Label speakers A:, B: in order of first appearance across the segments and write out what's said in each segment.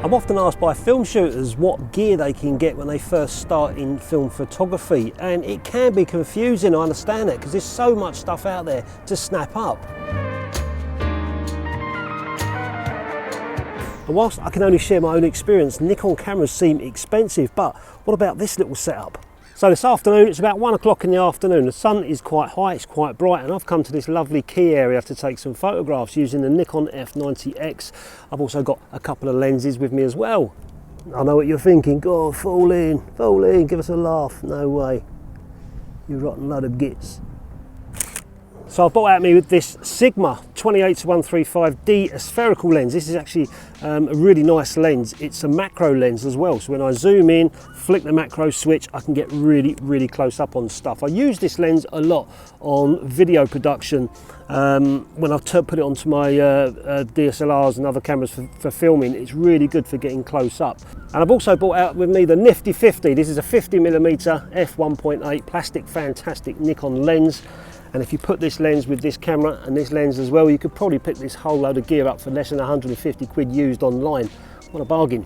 A: I'm often asked by film shooters what gear they can get when they first start in film photography, and it can be confusing, I understand that, because there's so much stuff out there to snap up. And whilst I can only share my own experience, Nikon cameras seem expensive, but what about this little setup? So this afternoon, it's about 1 o'clock in the afternoon, the sun is quite high, it's quite bright, and I've come to this lovely key area to take some photographs using the Nikon F90x. I've also got a couple of lenses with me as well. I know what you're thinking, God, fall in, give us a laugh. No way, you rotten load of gits. So I've brought out me with this Sigma 28-135D spherical lens. This is actually a really nice lens. It's a macro lens as well, so when I zoom in, flick the macro switch, I can get really close up on stuff. I use this lens a lot on video production when I've put it onto my DSLRs and other cameras for filming. It's really good for getting close up. And I've also brought out with me the Nifty 50. This is a 50mm f1.8 plastic fantastic Nikon lens. And if you put this lens with this camera and this lens as well, you could probably pick this whole load of gear up for less than 150 quid used online. What a bargain.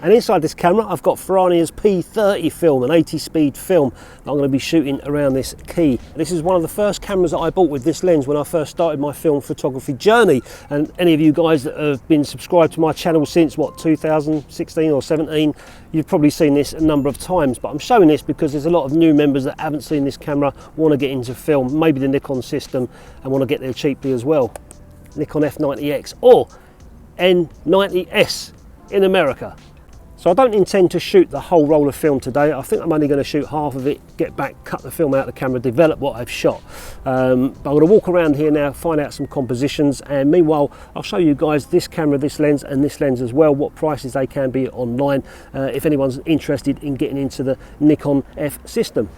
A: And inside this camera, I've got Ferrani's P30 Film, an 80-speed film that I'm going to be shooting around this key. This is one of the first cameras that I bought with this lens when I first started my film photography journey. And any of you guys that have been subscribed to my channel since, what, 2016 or 17, you've probably seen this a number of times. But I'm showing this because there's a lot of new members that haven't seen this camera, want to get into film, maybe the Nikon system, and want to get there cheaply as well. Nikon F90x or N90s in America. So I don't intend to shoot the whole roll of film today. I think I'm only going to shoot half of it, get back, cut the film out of the camera, develop what I've shot. But I'm going to walk around here now, find out some compositions, and meanwhile I'll show you guys this camera, this lens and this lens as well, what prices they can be online if anyone's interested in getting into the Nikon F system.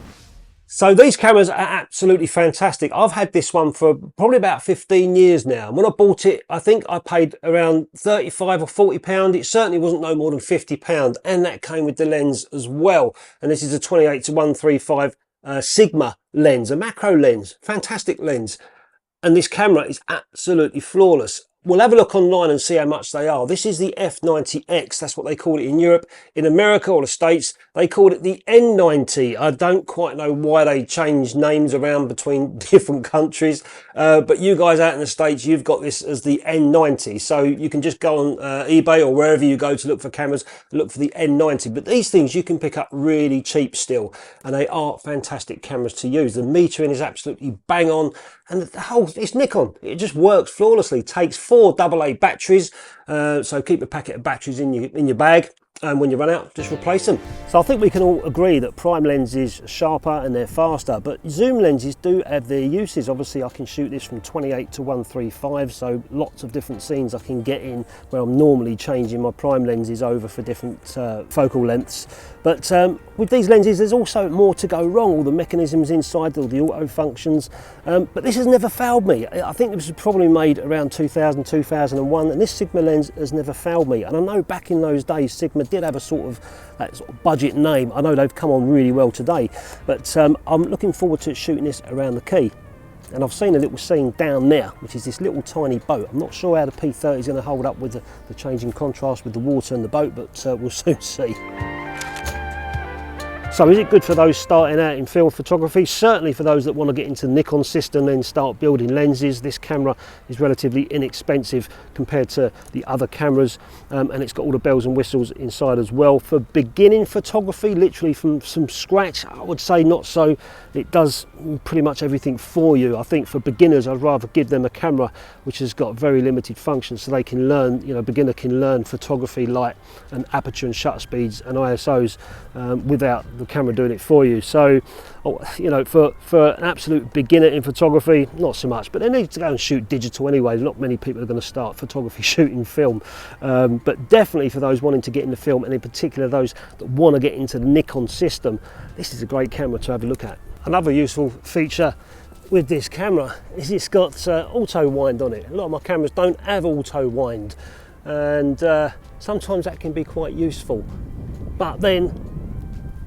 A: So these cameras are absolutely fantastic. I've had this one for probably about 15 years now. And when I bought it, I think I paid around 35 or 40 pound. It certainly wasn't no more than 50 pound. And that came with the lens as well. And this is a 28-135 Sigma lens, a macro lens, fantastic lens. And this camera is absolutely flawless. We'll have a look online and see how much they are. This is the F90x, that's what they call it in Europe. In America or the States, they called it the N90. I don't quite know why they changed names around between different countries, but you guys out in the States, you've got this as the N90. So you can just go on eBay or wherever you go to look for cameras, look for the N90. But these things you can pick up really cheap still, and they are fantastic cameras to use. The metering is absolutely bang on, and the whole, it's Nikon. It just works flawlessly. Takes 4 AA batteries, so keep a packet of batteries in your bag, and when you run out, just replace them. So I think we can all agree that prime lenses are sharper and they're faster, but zoom lenses do have their uses. Obviously I can shoot this from 28-135, so lots of different scenes I can get in where I'm normally changing my prime lenses over for different focal lengths. But with these lenses, there's also more to go wrong, all the mechanisms inside, all the auto functions. But this has never failed me. I think this was probably made around 2000, 2001, and this Sigma lens has never failed me. And I know back in those days, Sigma did have a sort of budget name. I know they've come on really well today, but I'm looking forward to shooting this around the quay. And I've seen a little scene down there, which is this little tiny boat. I'm not sure how the P30 is going to hold up with the changing contrast with the water and the boat, but we'll soon see. So is it good for those starting out in film photography? Certainly for those that want to get into the Nikon system and start building lenses. This camera is relatively inexpensive compared to the other cameras, and it's got all the bells and whistles inside as well. For beginning photography, literally from scratch, I would say not so. It does pretty much everything for you. I think for beginners, I'd rather give them a camera which has got very limited functions so they can learn, you know, beginner can learn photography, light and aperture and shutter speeds and ISOs without the camera doing it for you. So, you know, for an absolute beginner in photography, not so much, but they need to go and shoot digital anyway. Not many people are going to start photography shooting film, but definitely for those wanting to get into film, and in particular those that want to get into the Nikon system, this is a great camera to have a look at. Another useful feature with this camera is it's got auto wind on it. A lot of my cameras don't have auto wind, and sometimes that can be quite useful, but then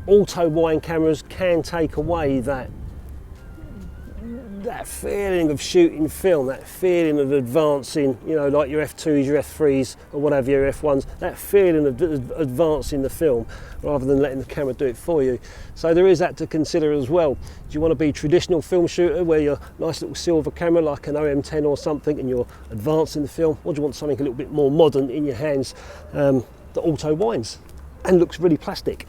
A: auto wind cameras can take away that that feeling of shooting film, that feeling of advancing, you know, like your F2s, your F3s, or whatever, your F1s, that feeling of advancing the film rather than letting the camera do it for you. So there is that to consider as well. Do you want to be a traditional film shooter where you're a nice little silver camera like an OM10 or something and you're advancing the film, or do you want something a little bit more modern in your hands that auto winds and looks really plastic?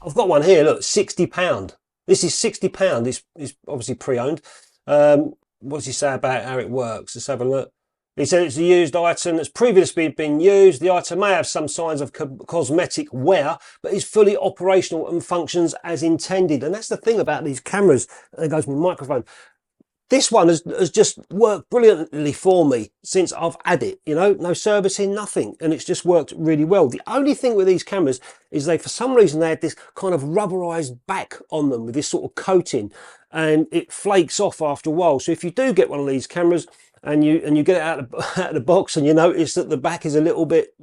A: I've got one here, look, £60. This is £60. This is obviously pre-owned. What does he say about how it works? Let's have a look. He said it's a used item that's previously been used. The item may have some signs of cosmetic wear, but is fully operational and functions as intended. And that's the thing about these cameras. There goes my microphone. This one has just worked brilliantly for me since I've had it, you know, no servicing, nothing. And it's just worked really well. The only thing with these cameras is for some reason, they had this kind of rubberized back on them with this sort of coating, and it flakes off after a while. So if you do get one of these cameras and you get it out of the box and you notice that the back is a little bit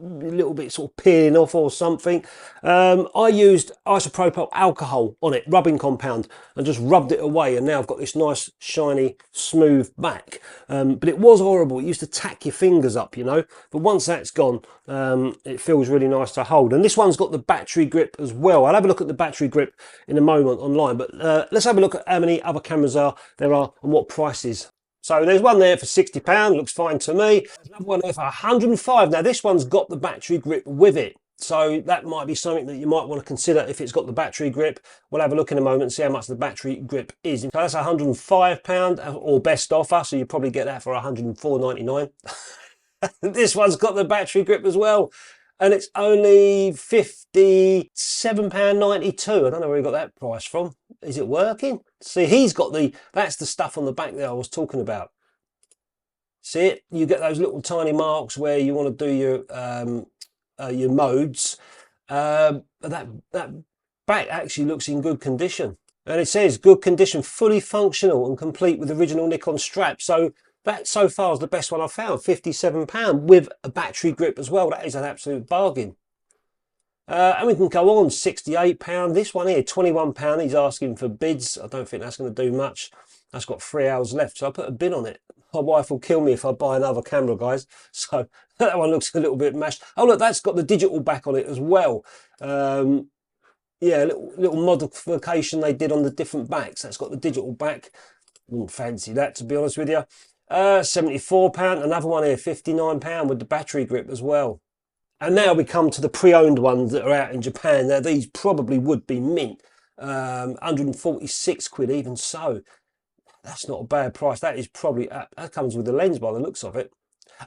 A: sort of peeling off or something, I used isopropyl alcohol on it, rubbing compound, and just rubbed it away, and now I've got this nice shiny smooth back. But it was horrible. It used to tack your fingers up, you know, but once that's gone, it feels really nice to hold. And this one's got the battery grip as well. I'll have a look at the battery grip in a moment online, but let's have a look at how many other cameras there are and what prices. So there's one there for £60, looks fine to me. There's another one there for £105. Now this one's got the battery grip with it, so that might be something that you might want to consider if it's got the battery grip. We'll have a look in a moment and see how much the battery grip is. So that's £105 or best offer, so you probably get that for £104.99. This one's got the battery grip as well, and it's only £57.92. I don't know where he got that price from. Is it working? See, he's got that's the stuff on the back there I was talking about. See it? You get those little tiny marks where you want to do your modes. But that back actually looks in good condition. And it says good condition, fully functional and complete with original Nikon strap. So that so far is the best one I've found, £57 with a battery grip as well. That is an absolute bargain. And we can go on, £68. This one here, £21. He's asking for bids. I don't think that's going to do much. That's got 3 hours left, so I'll put a bid on it. My wife will kill me if I buy another camera, guys. So that one looks a little bit mashed. Oh, look, that's got the digital back on it as well. Yeah, little modification they did on the different backs. That's got the digital back. Wouldn't fancy that, to be honest with you. £74. Another one here, £59 with the battery grip as well. And now we come to the pre-owned ones that are out in Japan. Now these probably would be mint, 146 quid even so. That's not a bad price. That is probably, that comes with the lens by the looks of it.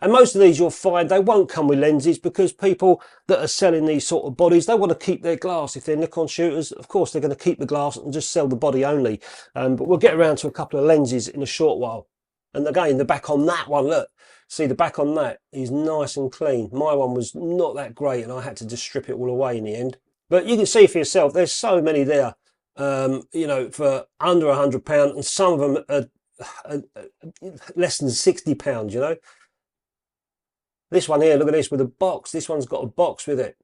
A: And most of these you'll find they won't come with lenses because people that are selling these sort of bodies, they want to keep their glass. If they're Nikon shooters, of course they're going to keep the glass and just sell the body only. But we'll get around to a couple of lenses in a short while. And again, the back on that one, look. See, the back on that is nice and clean. My one was not that great and I had to just strip it all away in the end. But you can see for yourself, there's so many there, you know, for under £100, and some of them are less than £60, you know. This one here, look at this with a box. This one's got a box with it,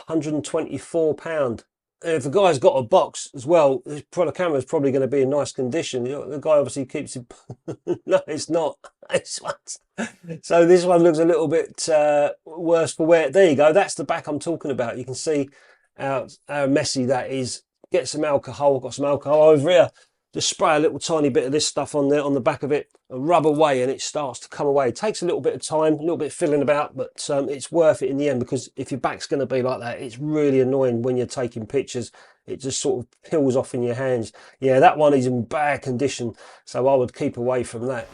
A: £124. And if the guy's got a box as well, the camera is probably going to be in nice condition. You know, the guy obviously keeps it. No, it's not. So this one looks a little bit worse for wear. There you go. That's the back I'm talking about. You can see how messy that is. Get some alcohol. I've got some alcohol over here. Just spray a little tiny bit of this stuff on there on the back of it and rub away, and it starts to come away. It takes a little bit of time, a little bit of fiddling about, but it's worth it in the end, because if your back's going to be like that, it's really annoying when you're taking pictures. It just sort of peels off in your hands. Yeah, that one is in bad condition, so I would keep away from that.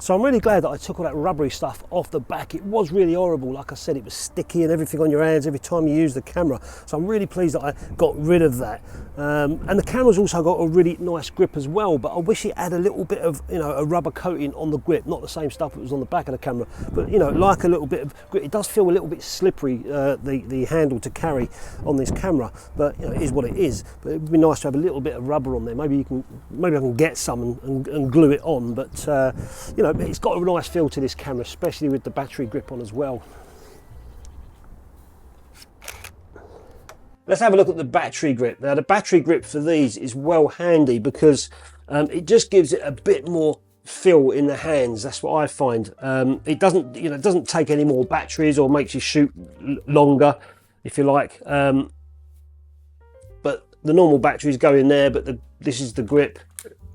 A: So I'm really glad that I took all that rubbery stuff off the back. It was really horrible. Like I said, it was sticky and everything on your hands every time you use the camera. So I'm really pleased that I got rid of that. And the camera's also got a really nice grip as well, but I wish it had a little bit of, you know, a rubber coating on the grip, not the same stuff that was on the back of the camera, but, you know, like a little bit of grip. It does feel a little bit slippery, the handle to carry on this camera, but, you know, it is what it is. But it would be nice to have a little bit of rubber on there. Maybe I can get some and glue it on, but, you know, it's got a nice feel to this camera, especially with the battery grip on as well. Let's have a look at the battery grip. Now the battery grip for these is well handy because it just gives it a bit more feel in the hands. That's what I find. It doesn't, it doesn't take any more batteries or makes you shoot longer, if you like. But the normal batteries go in there, but this is the grip,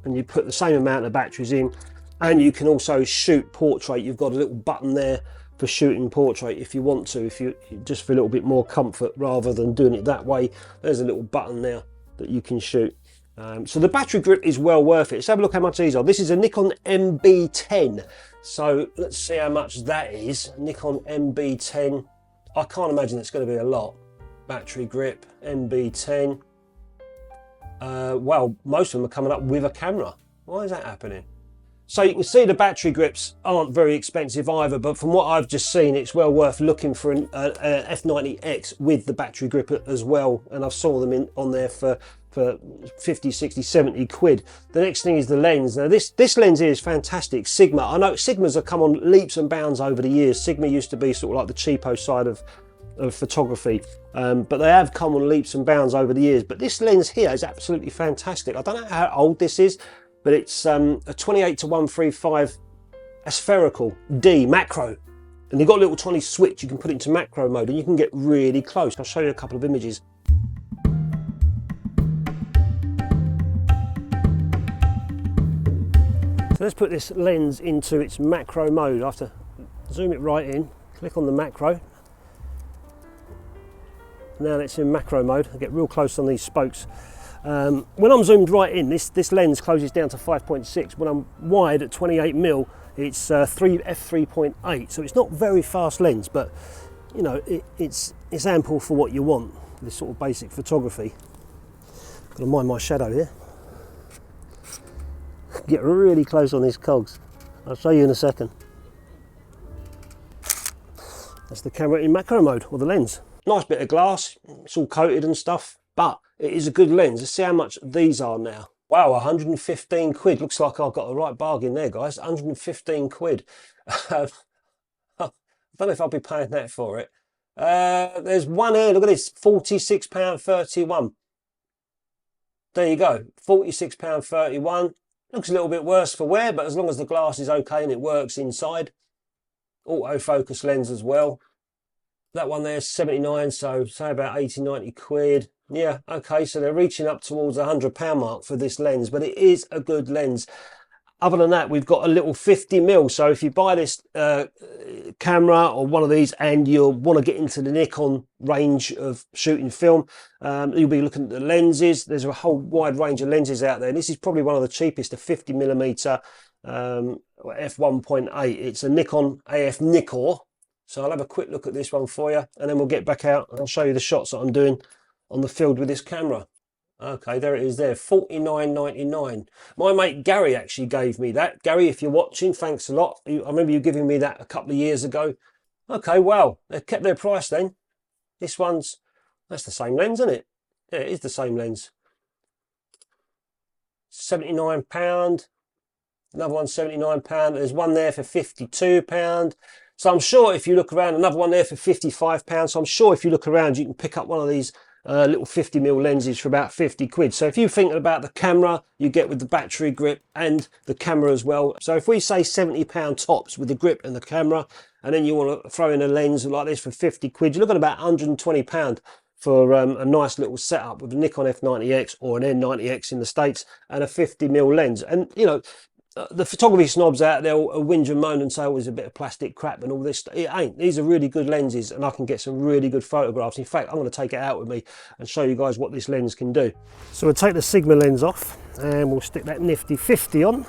A: and you put the same amount of batteries in, and you can also shoot portrait. You've got a little button there for shooting portrait if you want to, if you just for a little bit more comfort rather than doing it that way. There's a little button there that you can shoot. So the battery grip is well worth it. Let's have a look how much these are. This is a Nikon MB10. So let's see how much that is. Nikon MB10. I can't imagine it's going to be a lot. Battery grip, MB10. Well, most of them are coming up with a camera. Why is that happening? So you can see the battery grips aren't very expensive either, but from what I've just seen, it's well worth looking for an F90x with the battery grip as well. And I've saw them on there for 50, 60, 70 quid. The next thing is the lens. Now this lens here is fantastic. Sigma. I know Sigmas have come on leaps and bounds over the years. Sigma used to be sort of like the cheapo side of photography, but they have come on leaps and bounds over the years. But this lens here is absolutely fantastic. I don't know how old this is, but it's a 28-135 aspherical D macro, and you've got a little tiny switch. You can put it into macro mode and you can get really close. I'll show you a couple of images. So let's put this lens into its macro mode. I have to zoom it right in, click on the macro. Now that it's in macro mode, I get real close on these spokes. When I'm zoomed right in, this lens closes down to 5.6. When I'm wide at 28mm, it's f3.8. So it's not very fast lens, but it's ample for what you want. This sort of basic photography. Got to mind my shadow here. Get really close on these cogs. I'll show you in a second. That's the camera in macro mode, or the lens. Nice bit of glass, it's all coated and stuff, but it is a good lens. Let's see how much these are now. Wow, 115 quid. Looks like I've got a right bargain there, guys. 115 quid. I don't know if I'll be paying that for it. There's one here, look at this, £46.31. There you go, £46.31. Looks a little bit worse for wear, but as long as the glass is okay and it works inside. Autofocus lens as well. That one there's 79, so say about 80, 90 quid. Yeah, okay, so they're reaching up towards the £100 mark for this lens, but it is a good lens. Other than that, we've got a little 50mm. So if you buy this camera or one of these and you want to get into the Nikon range of shooting film, you'll be looking at the lenses. There's a whole wide range of lenses out there. This is probably one of the cheapest, a 50mm f1.8. It's a Nikon AF Nikkor. So I'll have a quick look at this one for you, and then we'll get back out and I'll show you the shots that I'm doing on the field with this camera. Okay, there it is there, $49.99. My mate Gary actually gave me that. Gary, if you're watching, thanks a lot. I remember you giving me that a couple of years ago. Okay, well, they've kept their price then. That's the same lens, isn't it? Yeah, it is the same lens. £79. Another one £79. There's one there for £52. So I'm sure if you look around, another one there for £55. So I'm sure if you look around, you can pick up one of these little 50mm lenses for about 50 quid. So if you're thinking about the camera you get with the battery grip and the camera as well. So if we say £70 tops with the grip and the camera, and then you want to throw in a lens like this for 50 quid, you're looking at about £120 for a nice little setup with a Nikon F90x or an N90x in the States and a 50mm lens. And the photography snobs out there will whinge and moan and say, oh, there's a bit of plastic crap and all this. It ain't. These are really good lenses and I can get some really good photographs. In fact, I'm going to take it out with me and show you guys what this lens can do. So we'll take the Sigma lens off and we'll stick that nifty 50 on.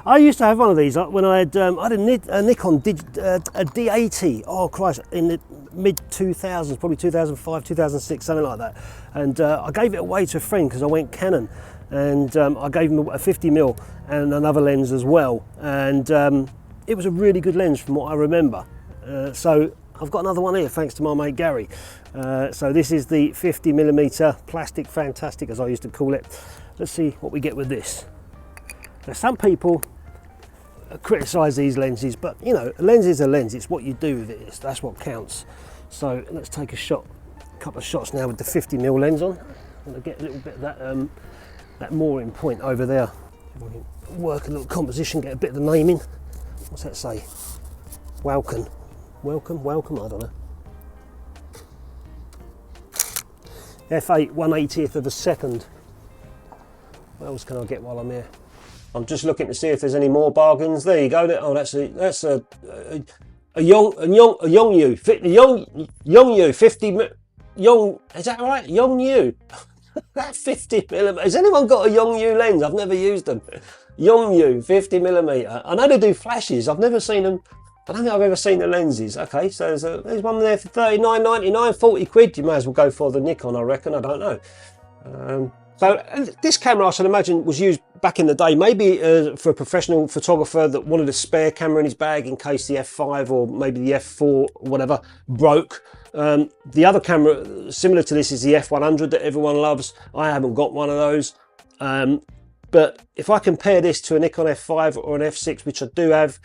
A: I used to have one of these when I had a Nikon a D80, oh Christ, in the mid-2000s, probably 2005, 2006, something like that. And I gave it away to a friend because I went Canon. And I gave him a 50mm and another lens as well, and it was a really good lens from what I remember. So I've got another one here thanks to my mate Gary. So this is the 50mm plastic fantastic, as I used to call it. Let's see what we get with this. Now some people criticise these lenses, but a lens is a lens. It's what you do with it, that's what counts. So let's take a couple of shots now with the 50mm lens on. I'm going to get a little bit of that mooring point over there. Work a little composition, get a bit of the naming. What's that say? Welcome, welcome, welcome, I don't know. F8 1/80th of a second. What else can I get while I'm here? I'm just looking to see if there's any more bargains. There you go. Oh, that's a Yongyu, Yongyu 50. Young, is that right? Yongyu. That 50mm. Has anyone got a Yongyu lens? I've never used them. Yongyu 50mm. I know they do flashes. I've never seen them. I don't think I've ever seen the lenses. Okay, so there's one there for £39.99, 40 quid. You may as well go for the Nikon, I reckon. I don't know. So this camera, I should imagine, was used back in the day, maybe for a professional photographer that wanted a spare camera in his bag in case the F5 or maybe the F4 or whatever broke. The other camera similar to this is the F100 that everyone loves. I haven't got one of those. But if I compare this to a Nikon F5 or an F6, which I do have,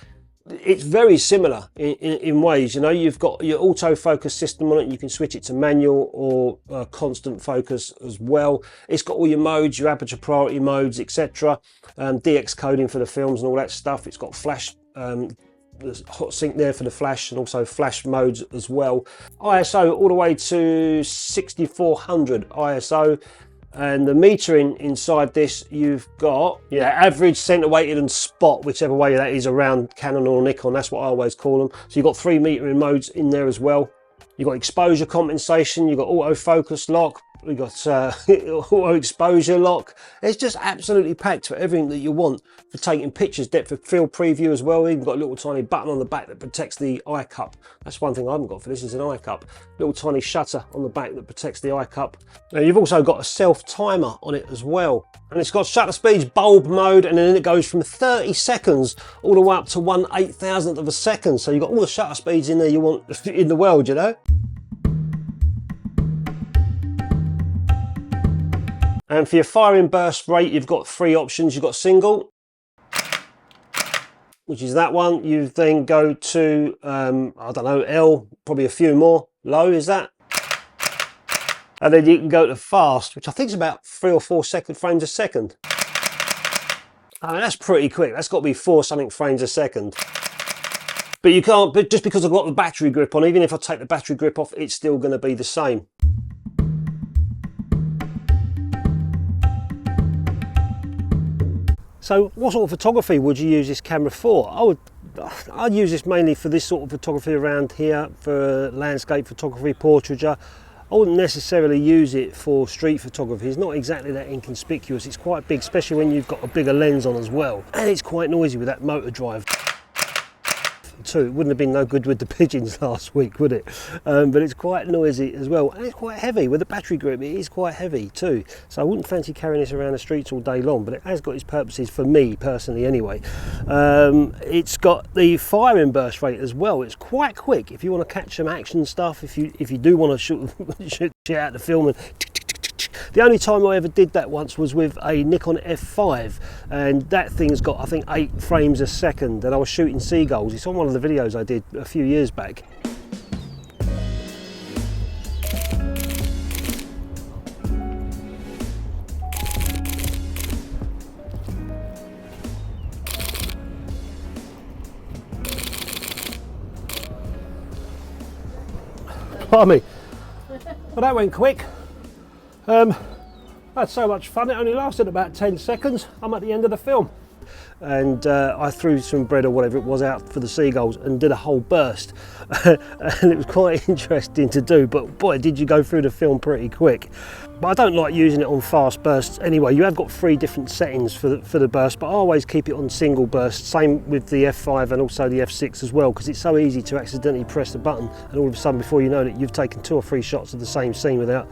A: it's very similar in ways. You know, you've got your autofocus system on it. You can switch it to manual or constant focus as well. It's got all your modes, your aperture priority modes, etc. DX coding for the films and all that stuff. It's got flash, there's hot sync there for the flash, and also flash modes as well. ISO all the way to 6400 ISO. And the metering inside this, you've got average, center weighted and spot, whichever way that is around Canon or Nikon. That's what I always call them. So you've got 3 metering modes in there as well. You've got exposure compensation, you've got autofocus lock, we've got auto exposure lock. It's just absolutely packed for everything that you want for taking pictures. Depth of field preview as well. We've got a little tiny button on the back that protects the eye cup. That's one thing I haven't got for this, is an eye cup. Little tiny shutter on the back that protects the eye cup. Now you've also got a self timer on it as well. And it's got shutter speeds, bulb mode, and then it goes from 30 seconds all the way up to 1/8000th of a second. So you've got all the shutter speeds in there you want in the world, you know. And for your firing burst rate, you've got 3 options. You've got single, which is that one. You then go to, I don't know, L, probably a few more. Low is that. And then you can go to fast, which I think is about 3 or 4 frames a second. I mean, that's pretty quick. That's got to be 4 something frames a second. But you can't, but just because I've got the battery grip on, even if I take the battery grip off, it's still going to be the same. So what sort of photography would you use this camera for? I'd use this mainly for this sort of photography around here, for landscape photography, portraiture. I wouldn't necessarily use it for street photography. It's not exactly that inconspicuous. It's quite big, especially when you've got a bigger lens on as well. And it's quite noisy with that motor drive too. It wouldn't have been no good with the pigeons last week, would it? But it's quite noisy as well, and it's quite heavy with the battery grip. It is quite heavy too, so I wouldn't fancy carrying this around the streets all day long, but it has got its purposes for me personally anyway. It's got the firing burst rate as well. It's quite quick if you want to catch some action stuff, if you do want to shoot out the film. And the only time I ever did that once was with a Nikon F5, and that thing's got, I think, 8 frames a second, and I was shooting seagulls. It's on one of the videos I did a few years back. Pardon me. Well, that went quick. I had so much fun, it only lasted about 10 seconds. I'm at the end of the film. And I threw some bread or whatever it was out for the seagulls and did a whole burst. And it was quite interesting to do, but boy, did you go through the film pretty quick. But I don't like using it on fast bursts anyway. You have got 3 different settings for the burst, but I always keep it on single burst. Same with the F5 and also the F6 as well, because it's so easy to accidentally press the button and all of a sudden before you know it, you've taken 2 or 3 shots of the same scene without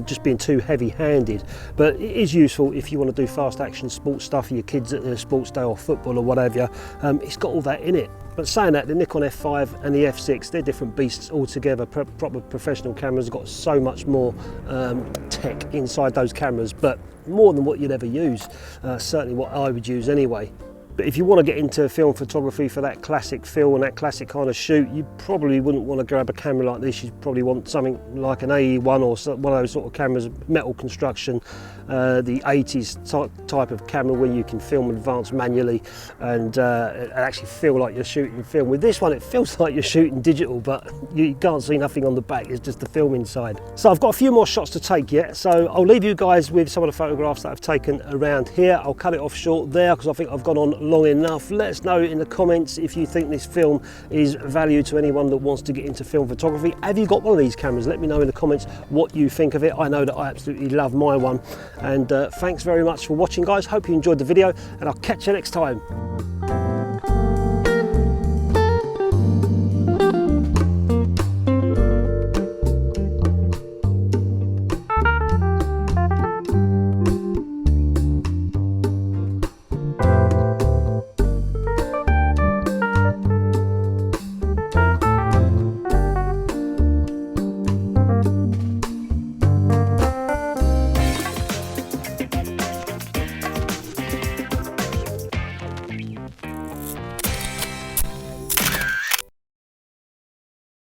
A: just being too heavy-handed. But it is useful if you want to do fast action sports stuff for your kids at their sports day or football or whatever. It's got all that in it. But saying that, the Nikon F5 and the F6, they're different beasts altogether. Proper professional cameras have got so much more tech inside those cameras, but more than what you'd ever use. Certainly what I would use anyway. But if you want to get into film photography for that classic feel and that classic kind of shoot, you probably wouldn't want to grab a camera like this. You probably want something like an AE1 or one of those sort of cameras, metal construction, the 80s type of camera where you can film advanced manually and actually feel like you're shooting film. With this one, it feels like you're shooting digital, but you can't see nothing on the back, it's just the film inside. So I've got a few more shots to take yet, so I'll leave you guys with some of the photographs that I've taken around here. I'll cut it off short there because I think I've gone on long enough. Let us know in the comments if you think this film is value to anyone that wants to get into film photography. Have you got one of these cameras? Let me know in the comments what you think of it. I know that I absolutely love my one. And thanks very much for watching, guys. Hope you enjoyed the video, and I'll catch you next time.